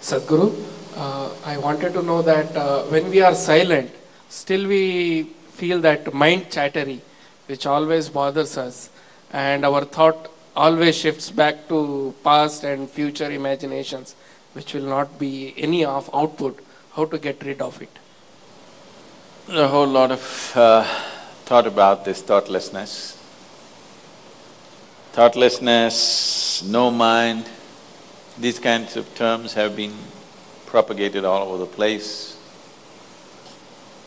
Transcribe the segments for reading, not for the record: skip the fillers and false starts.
Sadhguru, I wanted to know that when we are silent, still we feel that mind chattery, which always bothers us, and our thought always shifts back to past and future imaginations, which will not be any of output. How to get rid of it? A whole lot of thought about this thoughtlessness. Thoughtlessness, no mind, these kinds of terms have been propagated all over the place,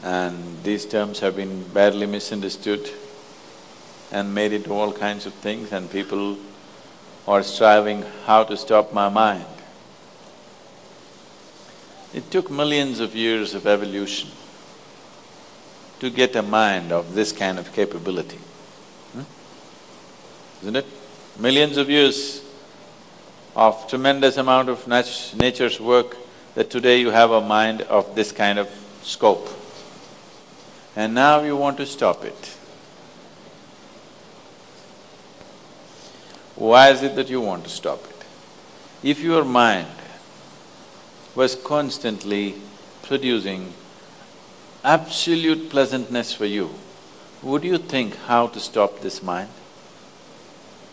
and these terms have been badly misunderstood and made into all kinds of things, and people are striving how to stop my mind. It took millions of years of evolution to get a mind of this kind of capability, isn't it? Millions of years of tremendous amount of nature's work, that today you have a mind of this kind of scope. And now you want to stop it. Why is it that you want to stop it? If your mind was constantly producing absolute pleasantness for you, would you think how to stop this mind?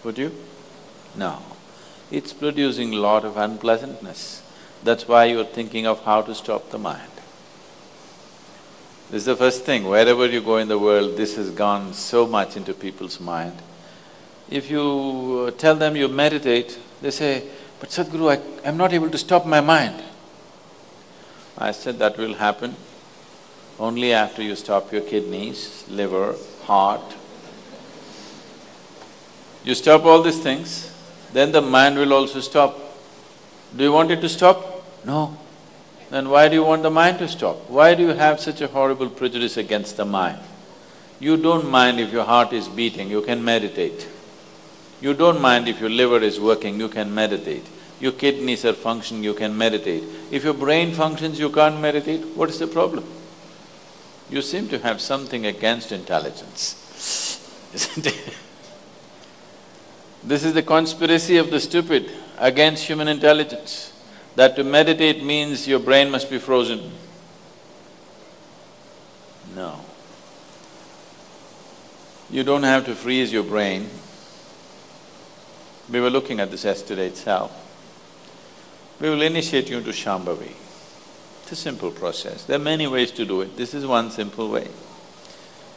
Would you? No. It's producing a lot of unpleasantness. That's why you're thinking of how to stop the mind. This is the first thing, wherever you go in the world, this has gone so much into people's mind. If you tell them you meditate, they say, "But Sadhguru, I'm not able to stop my mind." I said, that will happen only after you stop your kidneys, liver, heart. You stop all these things, then the mind will also stop. Do you want it to stop? No. Then why do you want the mind to stop? Why do you have such a horrible prejudice against the mind? You don't mind if your heart is beating, you can meditate. You don't mind if your liver is working, you can meditate. Your kidneys are functioning, you can meditate. If your brain functions, you can't meditate, what is the problem? You seem to have something against intelligence, isn't it? This is the conspiracy of the stupid against human intelligence, that to meditate means your brain must be frozen. No. You don't have to freeze your brain. We were looking at this yesterday itself. We will initiate you into Shambhavi. It's a simple process. There are many ways to do it. This is one simple way.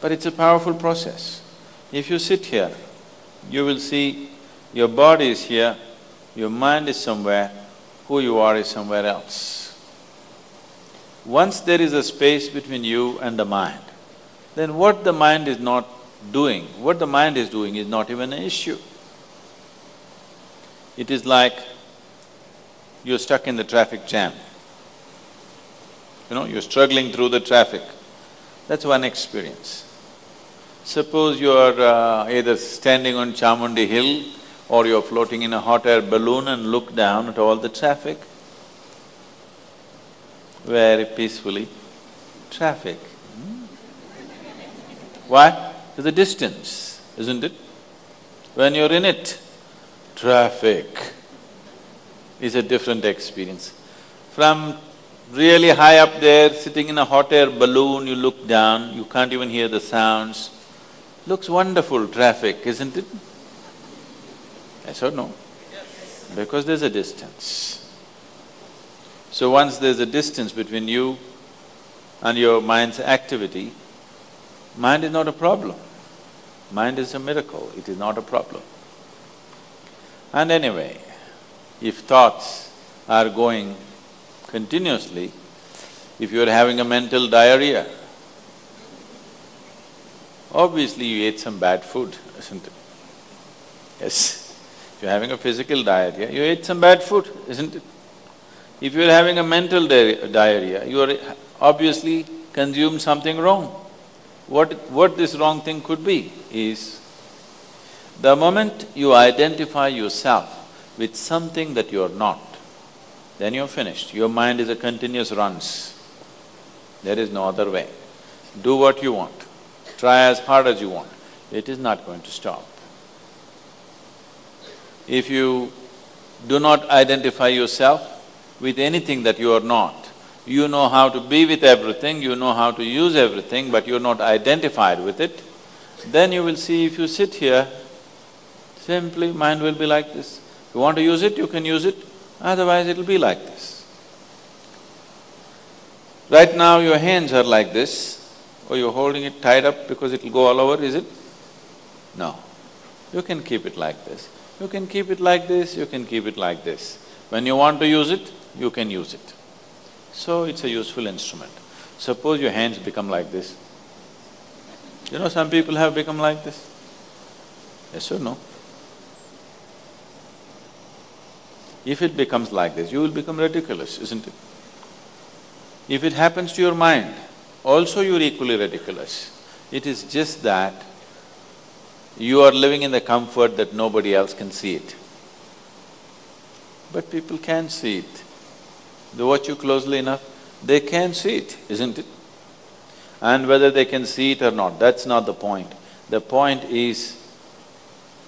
But it's a powerful process. If you sit here, you will see your body is here, your mind is somewhere, who you are is somewhere else. Once there is a space between you and the mind, then what the mind is not doing, what the mind is doing is not even an issue. It is like you're stuck in the traffic jam. You're struggling through the traffic. That's one experience. Suppose you're either standing on Chamundi Hill or you're floating in a hot air balloon and look down at all the traffic. Very peacefully, traffic. Why? There's a distance, isn't it? When you're in it, traffic is a different experience. From really high up there, sitting in a hot air balloon, you look down, you can't even hear the sounds. Looks wonderful, traffic, isn't it? Yes or no? Because there's a distance. So once there's a distance between you and your mind's activity, mind is not a problem. Mind is a miracle, it is not a problem. And anyway, if thoughts are going continuously, if you're having a mental diarrhea, obviously you ate some bad food, isn't it? Yes. If you're having a physical diarrhea, you ate some bad food, isn't it? If you're having a mental diarrhea, you are obviously consumed something wrong. What this wrong thing could be is, the moment you identify yourself with something that you're not, then you're finished. Your mind is a continuous runs. There is no other way. Do what you want, try as hard as you want, it is not going to stop. If you do not identify yourself with anything that you are not. You know how to be with everything, you know how to use everything, but you're not identified with it, then you will see if you sit here, simply mind will be like this. If you want to use it, you can use it, otherwise it'll be like this. Right now your hands are like this, or you're holding it tied up because it'll go all over, is it? No. You can keep it like this. You can keep it like this, you can keep it like this. When you want to use it, you can use it. So it's a useful instrument. Suppose your hands become like this. You know, some people have become like this. Yes or no? If it becomes like this, you will become ridiculous, isn't it? If it happens to your mind, also you're equally ridiculous. It is just that you are living in the comfort that nobody else can see it. But people can see it. They watch you closely enough, they can see it, isn't it? And whether they can see it or not, that's not the point. The point is,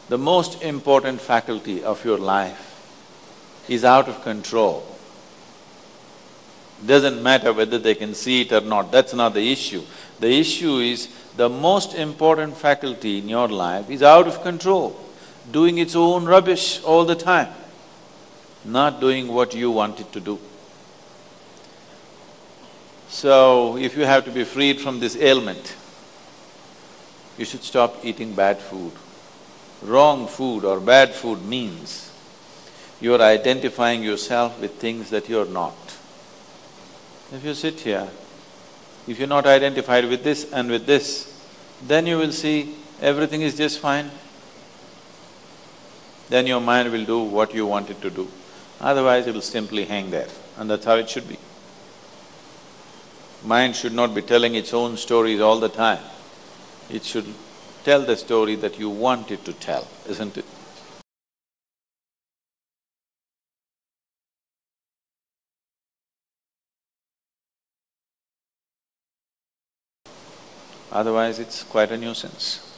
the most important faculty of your life is out of control. Doesn't matter whether they can see it or not, that's not the issue. The issue is, the most important faculty in your life is out of control, doing its own rubbish all the time, not doing what you want it to do. So, if you have to be freed from this ailment, you should stop eating bad food. Wrong food or bad food means you're identifying yourself with things that you're not. If you sit here, if you're not identified with this and with this, then you will see everything is just fine. Then your mind will do what you want it to do. Otherwise, it will simply hang there, and that's how it should be. Mind should not be telling its own stories all the time. It should tell the story that you want it to tell, isn't it? Otherwise, it's quite a nuisance.